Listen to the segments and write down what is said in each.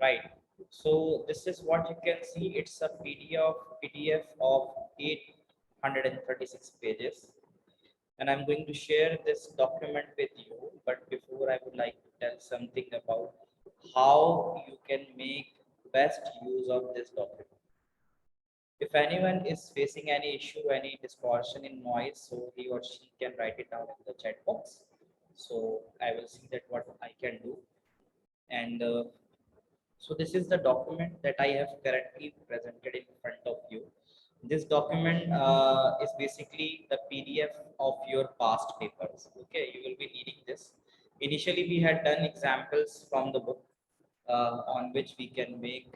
right? So this is what you can see. It's a PDF of 836 pages, and I'm going to share this document with you. But before, I would like to tell something about how you can make best use of this document. If anyone is facing any issue, any distortion in noise, so he or she can write it down in the chat box. So I will see that what I can do. And so this is the document that I have currently presented in front of you. This document is basically the PDF of your past papers. Okay, you will be needing this. Initially, we had done examples from the book on which we can make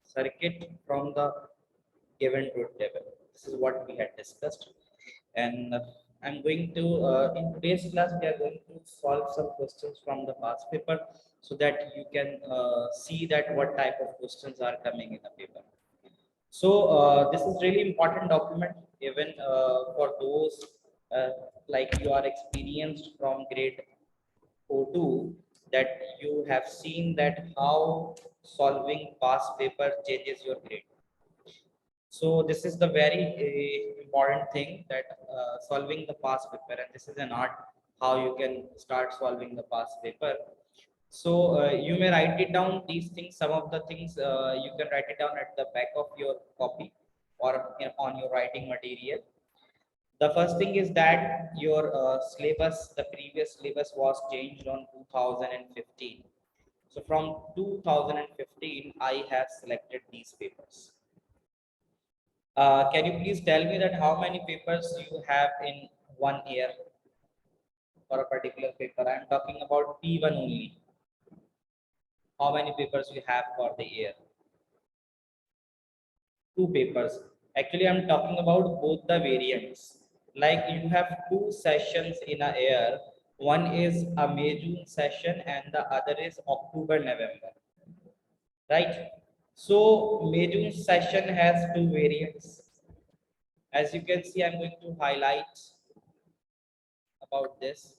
circuit from the given truth table. This is what we had discussed. And I'm going to, in today's class, we are going to solve some questions from the past paper so that you can see that what type of questions are coming in the paper. So this is really important document even for those like you are experienced from grade O2, that you have seen that how solving past paper changes your grade. So this is the very important thing, that solving the past paper, and this is an art how you can start solving the past paper. So you may write it down these things. Some of the things you can write it down at the back of your copy or on your writing material. The first thing is that your syllabus, the previous syllabus was changed on 2015. So from 2015, I have selected these papers. Can you please tell me that how many papers you have in 1 year for a particular paper? I am talking about P1 only. How many papers you have for the year? 2 papers. Actually, I'm talking about both the variants. Like you have 2 sessions in a year. One is a May-June session and the other is October-November. Right? So May-June session has 2 variants. As you can see, I'm going to highlight about this.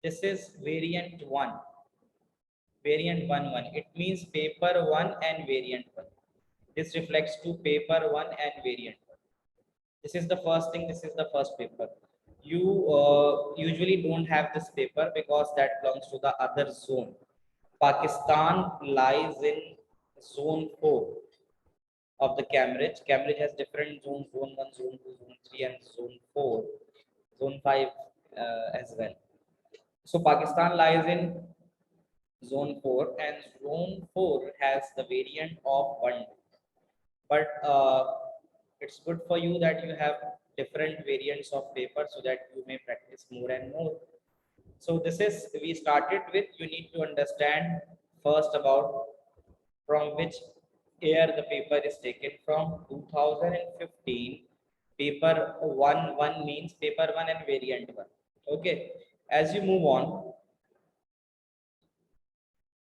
This is variant 1. Variant 1. It means paper 1 and variant 1. This reflects to paper 1 and variant 1. This is the first thing. This is the first paper. You usually don't have this paper because that belongs to the other zone. Pakistan lies in zone 4 of the Cambridge. Cambridge has different zones: zone 1, zone 2, zone 3, and zone 4, zone 5 as well. So Pakistan lies in zone 4, and zone 4 has the variant of 1. But it's good for you that you have different variants of paper so that you may practice more and more. So this is, we started with, you need to understand first about from which year the paper is taken from. 2015. Paper 1 means paper 1 and variant 1. Okay, as you move on,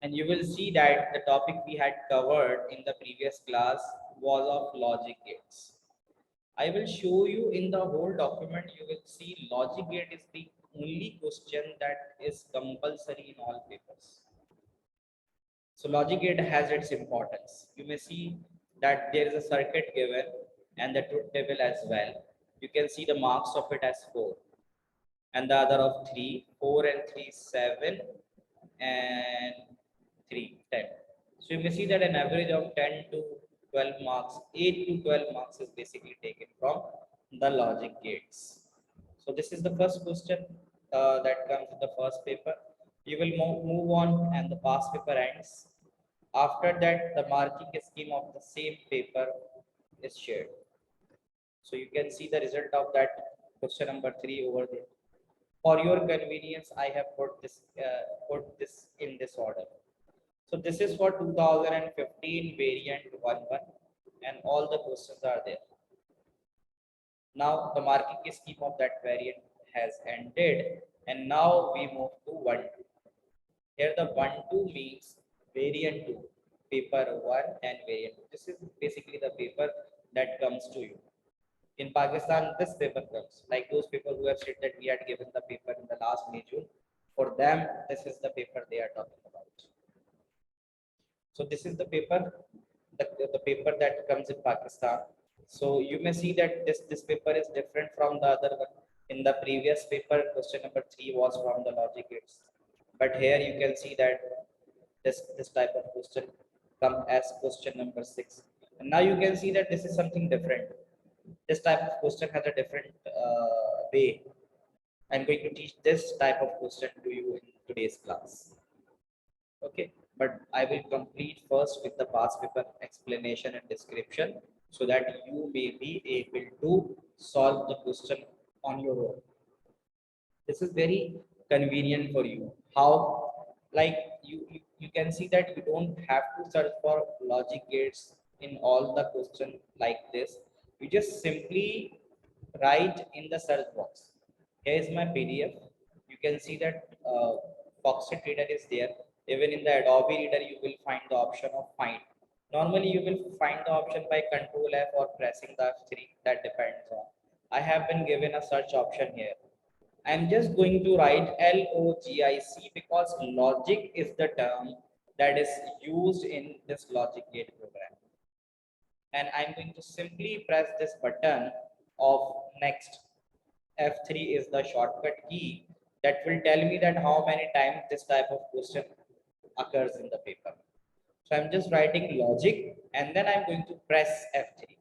and you will see that the topic we had covered in the previous class was of logic gates. I will show you in the whole document, you will see logic gate is the only question that is compulsory in all papers. So logic gate has its importance. You may see that there is a circuit given and the truth table as well. You can see the marks of it as 4 and the other of 3, 4 and 3, 7 and 3, 10. So you may see that an average of 10 to 12 marks, 8 to 12 marks is basically taken from the logic gates. So this is the first question that comes in the first paper. You will move on and the past paper ends. After that, the marking scheme of the same paper is shared. So you can see the result of that question number 3 over there. For your convenience, I have put this in this order. So this is for 2015 variant 1 and all the questions are there. Now the marking scheme of that variant has ended and now we move to 1-2. Here the 1-2 means variant 2, paper 1 and variant 2. This is basically the paper that comes to you. In Pakistan, this paper comes. Like those people who have said that we had given the paper in the last May, June. For them, this is the paper they are talking about. So this is the paper, the paper that comes in Pakistan. So you may see that this paper is different from the other one. In the previous paper, question number 3 was from the logic gates, but here you can see that this type of question come as question number 6. And now you can see that this is something different. This type of question has a different way. I'm going to teach this type of question to you in today's class. Okay, but I will complete first with the past paper explanation and description so that you may be able to solve the question on your own. This is very convenient for you. How, like you can see that you don't have to search for logic gates in all the question like this. You just simply write in the search box. Here is my PDF. You can see that Foxit Reader is there. Even in the Adobe Reader, you will find the option of find. Normally, you will find the option by Control F or pressing the F3. That depends on. I have been given a search option here. I'm just going to write LOGIC because logic is the term that is used in this logic gate program. And I'm going to simply press this button of next. F3 is the shortcut key that will tell me that how many times this type of question occurs in the paper. So I'm just writing logic and then I'm going to press F3.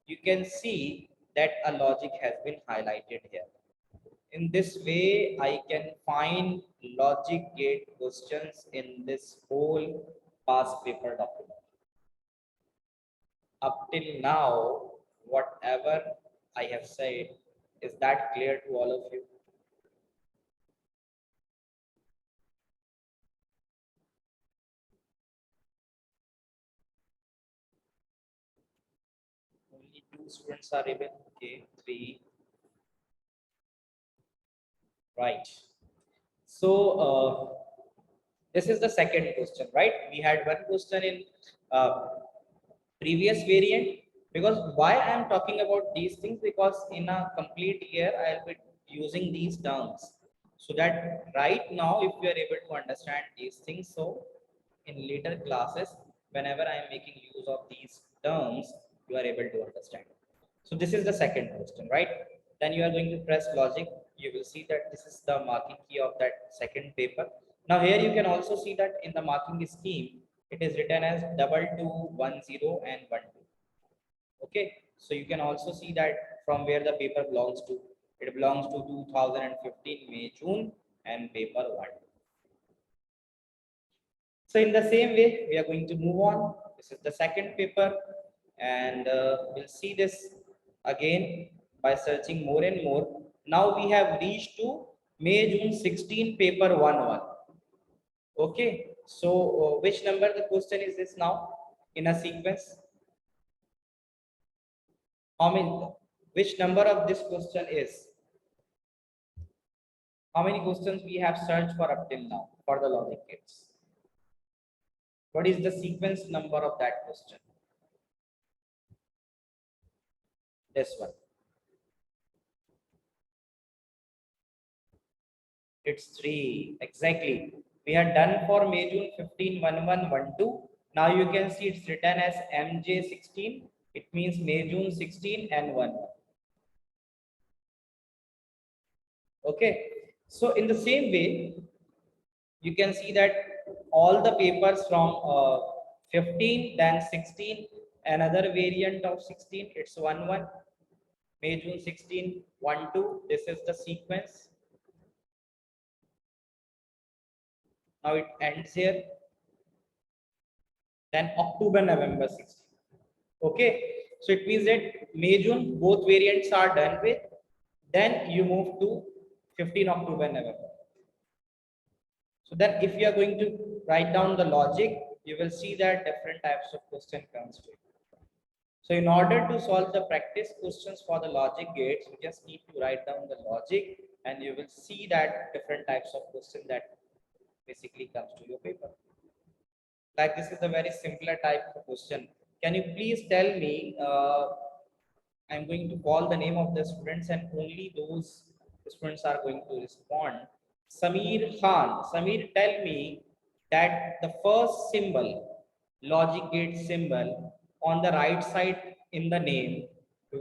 You can see that a logic has been highlighted here. In this way, I can find logic gate questions in this whole past paper document. Up till now, whatever I have said, is that clear to all of you? Only 2 students are able. Okay, 3. Right. So this is the second question, right? We had one question in previous variant. Because why I am talking about these things, because in a complete year I'll be using these terms, so that right now if you are able to understand these things, so in later classes whenever I am making use of these terms, you are able to understand. So this is the second question, right? Then you are going to press logic. You will see that this is the marking key of that second paper. Now here you can also see that in the marking scheme it is written as 2210 and 12. Okay, so you can also see that from where the paper belongs to. It belongs to 2015 May June and paper 1. So in the same way, we are going to move on. This is the second paper, and we'll see this again by searching more and more. Now we have reached to May June 16 paper 1 1. Okay, so which number the question is this now in a sequence? How many? Which number of this question is? How many questions we have searched for up till now for the logic gates? What is the sequence number of that question? This one. It's 3. Exactly. We had done for May June 15 1 1 1 2. Now you can see it's written as MJ 16. It means May June 16 and 1 1. Okay. So in the same way, you can see that all the papers from 15, then 16, another variant of 16, it's 1 1. May June 16 1 2. This is the sequence. Now it ends here. Then October November 16. Okay, so it means that May June both variants are done with. Then you move to 15 October November. So then if you are going to write down the logic, you will see that different types of question comes to it. So in order to solve the practice questions for the logic gates, you just need to write down the logic and you will see that different types of question that basically comes to your paper. Like this is a very simpler type of question. Can you please tell me, I'm going to call the name of the students and only those students are going to respond. Samir Khan. Samir, tell me that the first symbol, logic gate symbol on the right side in the name,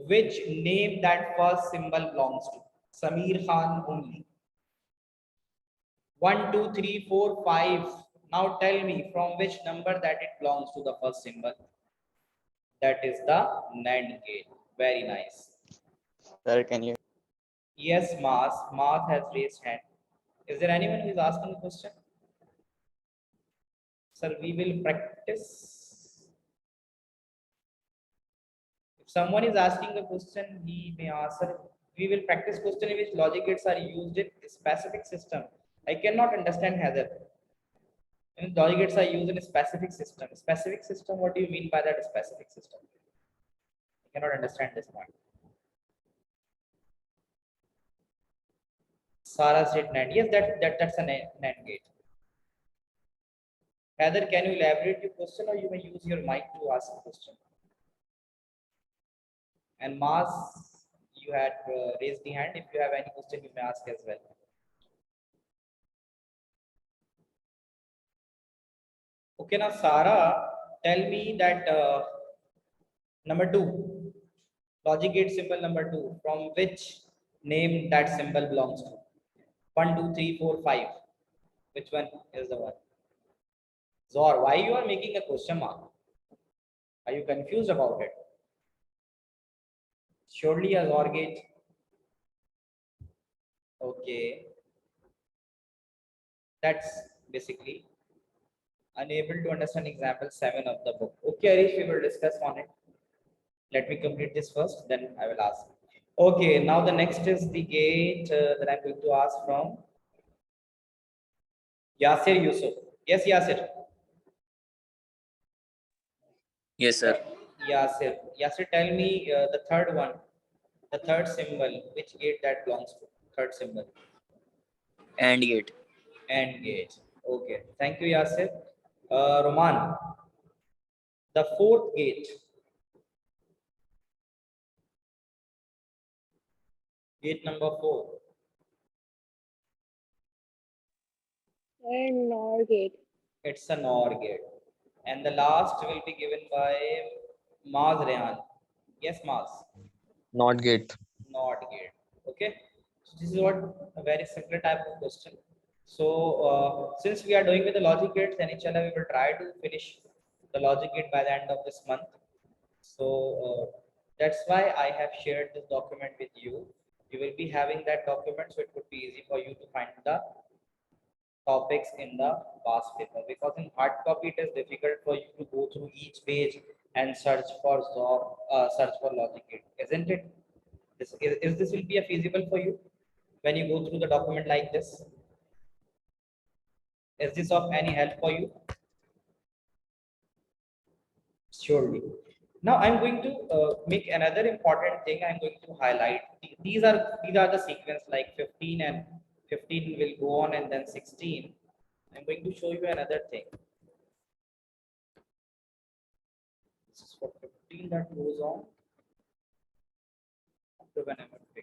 which name that first symbol belongs to? Samir Khan only. 1, 2, 3, 4, 5. Now tell me from which number that it belongs to the first symbol. That is the NAND gate. Very nice. Sir, can you? Yes, Mars. Mars has raised hand. Is there anyone who is asking a question? Sir, we will practice. If someone is asking a question, he may answer. We will practice question in which logic gates are used in a specific system. I cannot understand Heather. And logic gates are used in a specific system. Specific system, what do you mean by that specific system? I cannot understand this point. Sarah said NAND. Yes, that's a NAND gate. Heather, can you elaborate your question or you may use your mic to ask a question? And Mars, you had raised the hand. If you have any question, you may ask as well. Okay, now Sarah, tell me that number 2, logic gate symbol number 2, from which name that symbol belongs to? 1, 2, 3, 4, 5. Which one is the one? Zor, why you are making a question mark? Are you confused about it? Surely a Zor gate. Okay. That's basically unable to understand example 7 of the book. Okay, Arish, we will discuss on it. Let me complete this first, then I will ask. Okay, now the next is the gate that I'm going to ask from Yasir Yusuf. Yes, Yasir. Yes, sir. Yasir. Yasir, tell me the third one, the third symbol, which gate that belongs to? Third symbol. And gate. And gate. Okay, thank you, Yasir. Roman, the fourth gate. Gate number 4. And NOR gate. It's a NOR gate. And the last will be given by Maz Rehan. Yes, Maz. Not gate. Not gate. Okay. So this is what a very simple type of question. So since we are doing with the logic gates, then inshallah we will try to finish the logic gate by the end of this month. So that's why I have shared this document with you. You will be having that document, so it would be easy for you to find the topics in the past paper, because in hard copy it is difficult for you to go through each page and search for logic gate, isn't it? Is this will be a feasible for you when you go through the document like this? Is this of any help for you? Surely. Now I'm going to make another important thing. I'm going to highlight. These are the sequence, like 15 and 15 will go on, and then 16. I'm going to show you another thing. This is for 15 that goes on.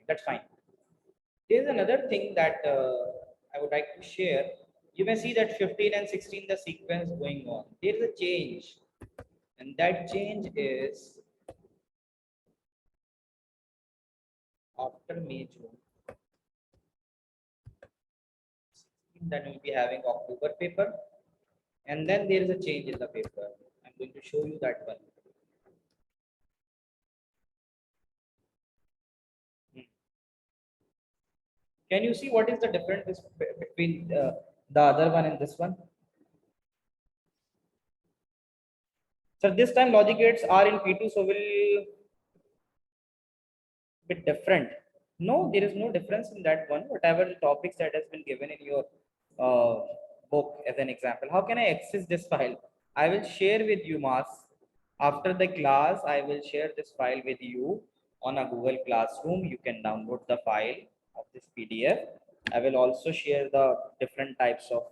That's fine. There's another thing that I would like to share. You may see that 15 and 16, the sequence going on. There is a change, and that change is after May, June. Then we'll be having October paper, and then there is a change in the paper. I'm going to show you that one. Can you see what is the difference between the other one and this one? So this time logic gates are in P2, so will be different. No, there is no difference in that one. Whatever the topics that has been given in your book as an example. How can I access this file? I will share with you, Mas. After the class, I will share this file with you on a Google Classroom. You can download the file of this PDF. I will also share the different types of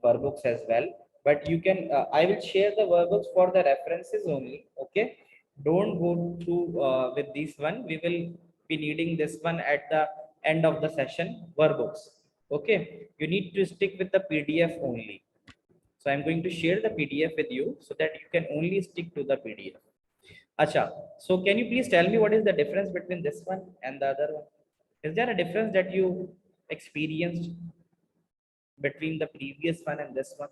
workbooks as well. But you can, I will share the workbooks for the references only. Okay. Don't go through with this one. We will be needing this one at the end of the session, workbooks. Okay. You need to stick with the PDF only. So I'm going to share the PDF with you so that you can only stick to the PDF. Acha, so can you please tell me what is the difference between this one and the other one? Is there a difference that you experienced between the previous one and this one?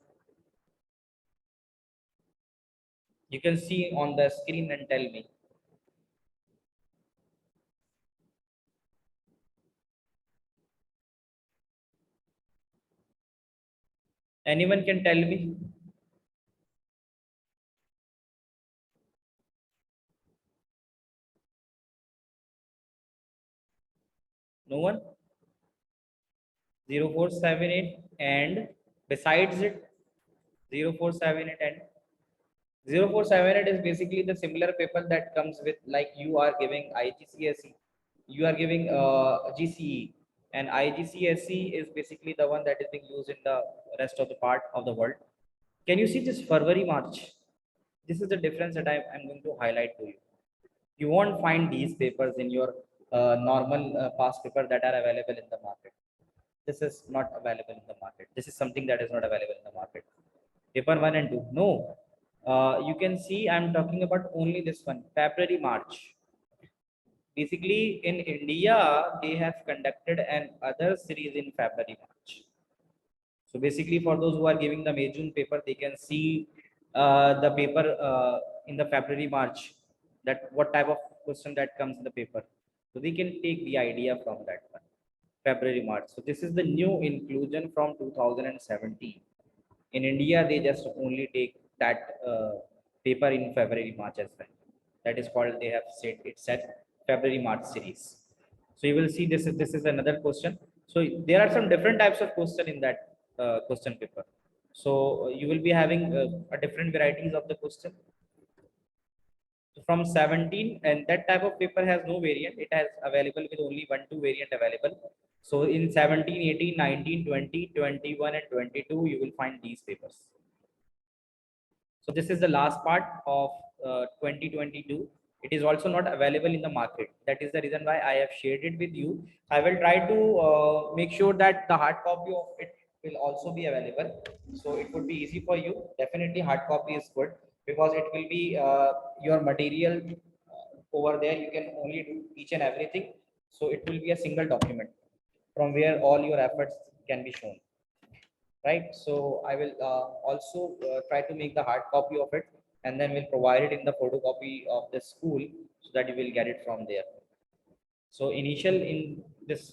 You can see on the screen and tell me. Anyone can tell me? No one? 0478 and besides it 0478 and 0478 is basically the similar paper that comes with, like, you are giving IGCSE, you are giving GCE, and IGCSE is basically the one that is being used in the rest of the part of the world. Can you see this February, March? This is the difference that I'm going to highlight to you. You won't find these papers in your normal past paper that are available in the market. This is not available in the market. This is something that is not available in the market. Paper 1 and 2. No. You can see I'm talking about only this one, February, March. Basically, in India, they have conducted an other series in February, March. So basically, for those who are giving the May June paper, they can see the paper in the February March, that what type of question that comes in the paper. So they can take the idea from that one, February March. So this is the new inclusion from 2017. In India, they just only take that paper in February March as well. That is called, they have said it's at February March series. So you will see this is another question. So there are some different types of question in that question paper. So you will be having a different varieties of the question. So from 17, and that type of paper has no variant. It has available with only 1-2 variant available. So in 17, 18, 19, 20, 21, and 22, you will find these papers. So this is the last part of 2022. It is also not available in the market. That is the reason why I have shared it with you. I will try to make sure that the hard copy of it will also be available. So it would be easy for you. Definitely hard copy is good because it will be your material over there. You can only do each and everything. So it will be a single document from where all your efforts can be shown, right? So I will also try to make the hard copy of it, and then we'll provide it in the photocopy of the school so that you will get it from there. So initial in this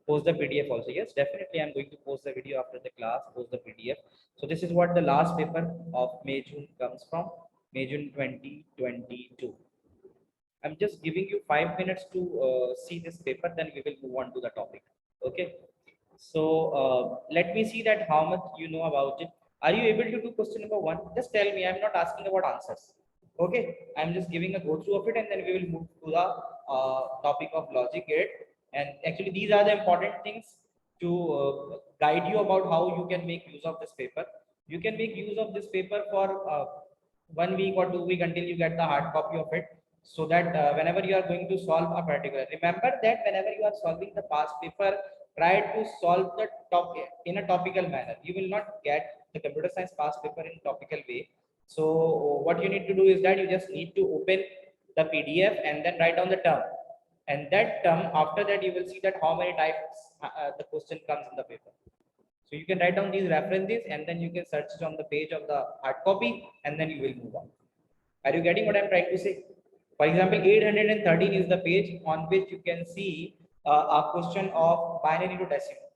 post the PDF also. Yes, definitely I'm going to post the video after the class, post the PDF. So this is what the last paper of May June comes from, May June 2022. I'm just giving you 5 minutes to see this paper, then we will move on to the topic. Okay. So let me see that how much you know about it. Are you able to do question number 1? Just tell me. I'm not asking about answers. Okay. I'm just giving a go through of it, and then we will move to the topic of logic gate. And actually, these are the important things to guide you about how you can make use of this paper. You can make use of this paper for 1 week or 2 weeks until you get the hard copy of it, so that whenever you are going to solve a particular, remember that whenever you are solving the past paper, try to solve the topic in a topical manner. You will not get the computer science past paper in topical way. So what you need to do is that you just need to open the PDF and then write down the term, and that term, after that you will see that how many types the question comes in the paper. So you can write down these references, and then you can search it on the page of the hard copy, and then you will move on. Are you getting what I'm trying to say? For example, 813 is the page on which you can see a question of binary to decimal,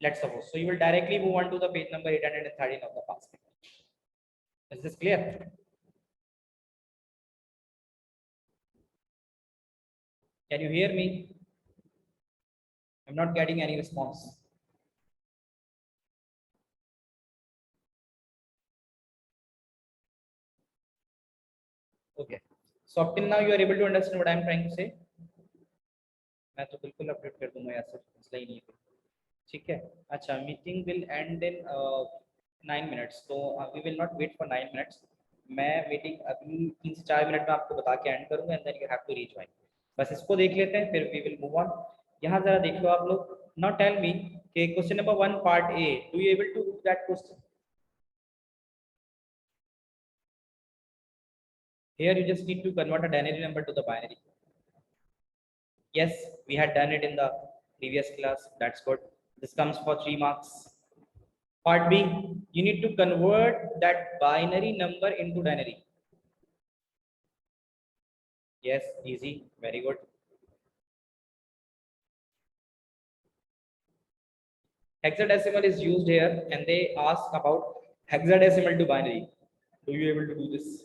let's suppose. So you will directly move on to the page number 813 of the past paper. Is this clear? Can you hear me? I'm not getting any response. Okay. So up till now you are able to understand what I am trying to say. मैं तो बिल्कुल update कर दूंगा यार sir, मसला ही नहीं है। ठीक है। अच्छा, meeting will end in 9 minutes, तो we will not wait for 9 minutes. मैं मीटिंग अभी 3 से 4 मिनट में आपको बता के एंड करूंगा, and then you have to rejoin. बस इसको देख लेते हैं, फिर वी विल मूव ऑन। यहाँ जरा देख लो आप लोग। नाउ टेल मी कि question number 1 part A, do you able to do that question? Here you just need to convert a denary number to the binary. Yes, we had done it in the previous class. That's good. This comes for 3 marks. Part B, you need to convert that binary number into denary. Yes, easy. Very good. Hexadecimal is used here and they ask about hexadecimal to binary. Do you able to do this?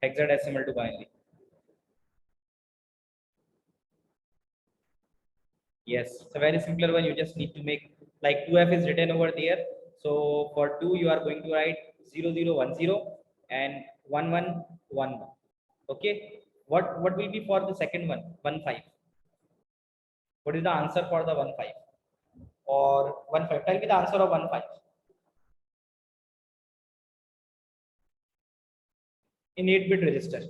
Hexadecimal to binary. Yes, it's a very simpler one. You just need to make like 2f is written over there. So for 2, you are going to write 0010 and 1111. Okay. What will be for the second one? 15. What is the answer for the 15? Or 15? Tell me the answer of 15 in 8-bit register.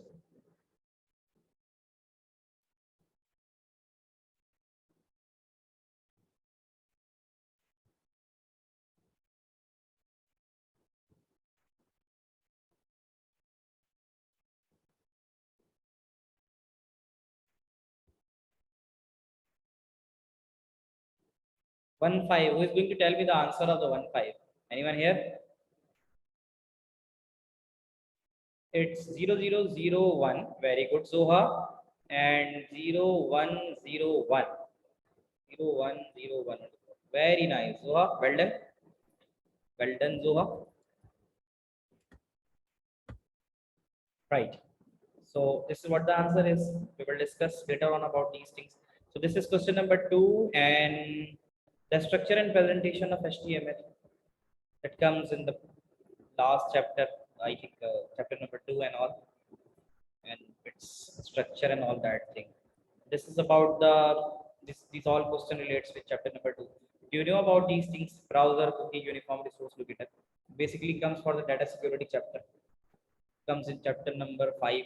15. Who is going to tell me the answer of the 15? Anyone here? It's 0001. Very good, Zoha. And 0101. 0101. Very nice, Zoha. Well done. Well done, Zoha. Right. So this is what the answer is. We will discuss later on about these things. So this is question number 2 and the structure and presentation of HTML that comes in the last chapter, I think chapter number 2 and all, and its structure and all that thing. This is about the these all question relates with chapter number 2. Do you know about these things? Browser, cookie, uniform resource locator. Basically comes for the data security chapter. Comes in chapter number 5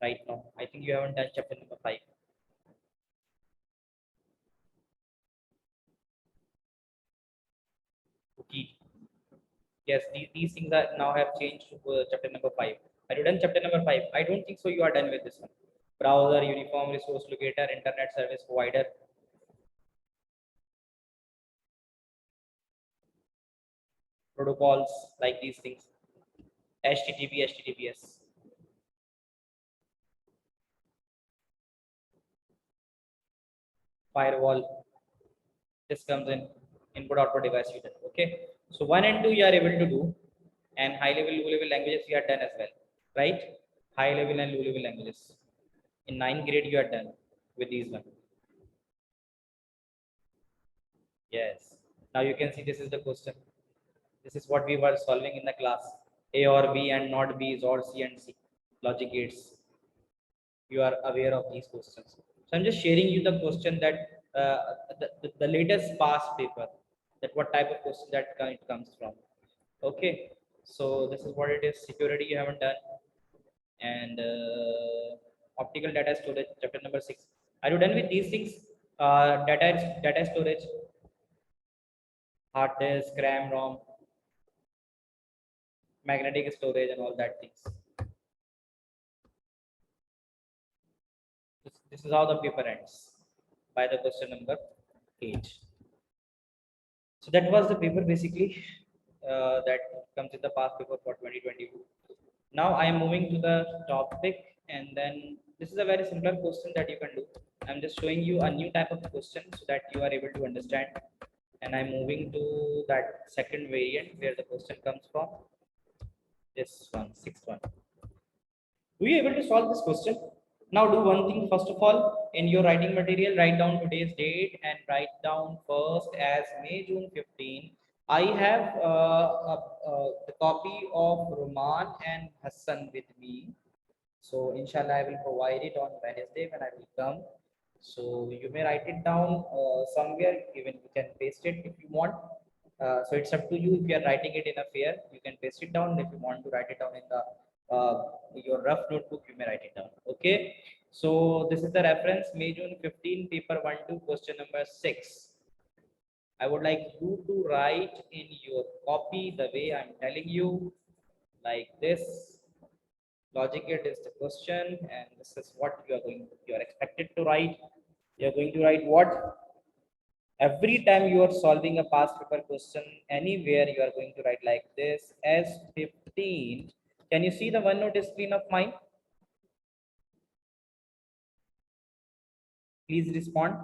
right now. I think you haven't done chapter number 5. Cookie. Yes, these things are now have changed to chapter number 5. Are you done chapter number 5? I don't think so. You are done with this one. Browser, uniform resource locator, internet service provider. Protocols like these things. HTTP, HTTPS. Firewall. This comes in input output device unit. Okay. So 1 and 2 you are able to do, and high level, low level languages you are done as well, right? High level and low level languages. In 9th grade you are done with these one. Yes. Now you can see this is the question. This is what we were solving in the class. A or B and not B is or C and C. Logic gates. You are aware of these questions. So I'm just sharing you the question that the latest past paper, that what type of question that it comes from. Okay. So this is what it is. Security you haven't done, and optical data storage, chapter number 6. Are you done with these things? Data storage, hard disk, RAM, ROM, magnetic storage, and all that things. This is how the paper ends by the question number 8. So that was the paper basically that comes in the past paper for 2022. Now I am moving to the topic, and then this is a very similar question that you can do. I'm just showing you a new type of question so that you are able to understand. And I'm moving to that second variant where the question comes from. This one, sixth one. Do you able to solve this question? Now do one thing. First of all, in your writing material, write down today's date and write down first as May June 15. I have the copy of Roman and Hassan with me. So inshallah, I will provide it on Wednesday when I will come. So you may write it down somewhere. Even you can paste it if you want. So it's up to you. If you are writing it in a fair, you can paste it down. If you want to write it down in the your rough notebook, you may write it down. Okay. So this is the reference May June 15 paper 1 2 question number 6. I would like you to write in your copy the way I'm telling you, like this. Logic gate is the question, and this is what you are expected to write. You're going to write what? Every time you are solving a past paper question anywhere, you are going to write like this S15. Can you see the OneNote screen of mine? Please respond.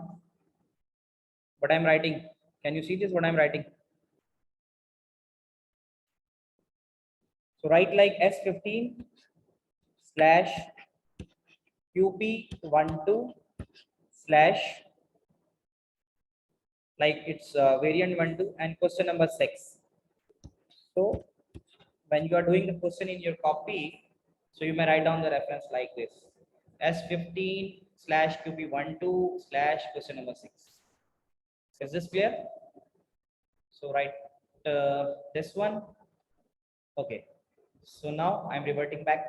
What I'm writing. Can you see this? What I'm writing? So write like S15 slash QP12 slash, like it's variant 12 and question number 6. So when you are doing the question in your copy, so you may write down the reference like this S15 slash QP12 slash question number 6. Is this clear? So write this one. Okay. So now I'm reverting back.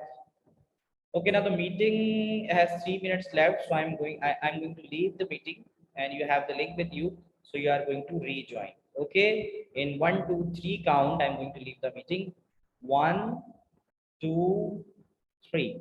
Okay, now the meeting has 3 minutes left, so I'm going to leave the meeting, and you have the link with you, so you are going to rejoin. Okay, in 1, 2, 3 count, I'm going to leave the meeting. 1, 2, 3.